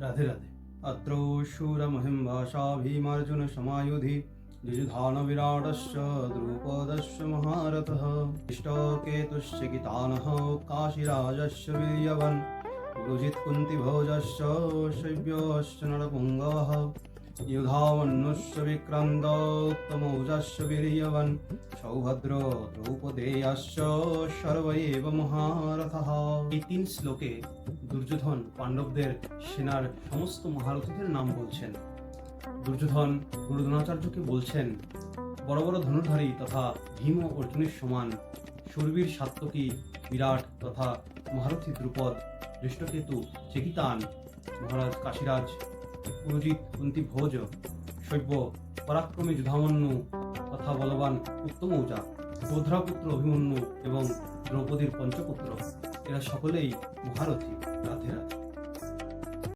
রাধে রাধে। अत्र शूरमहिम्भाषा भीमार्जुन समायुधि जुजुधान विराटस्य द्रुपदस्य महारथः इष्टकेतुश्च कितानः काशीराजस्य वीर्यवान् पुरुजित् कुन्तिभोजस्य शैव्यश्च नरपुङ्गवः युधामन्युश्च विक्रान्तोत्तमौजस्य वीर्यवान् सौभद्र द्रौपदेयश्च सर्व एव মহারথः। এই তিন শ্লোকে দুর্যোধন পাণ্ডবদের সেনার সমস্ত মহারথীদের নাম বলছেন। দুর্যোধন গুরু দ্রোণাচার্যকে বলছেন, বড় বড় ধনুর্ধারী তথা ভীম ও অর্জুনের সমান শূরবীর সাত্যকী বিরাট তথা মহারথী দ্রুপদ, দৃষ্টকেতু চেকিতান, মহারাজ কাশীরাজ, পুরোজিত কুন্তিভোজ, শৈব্য পরাক্রমী যুধামন্যু তথা বলবান উত্তমৌজা, যোদ্ধাপুত্র অভিমন্যু এবং দ্রৌপদীর পঞ্চপুত্র, এরা সকলেই মহারথী। রাধে রাধে।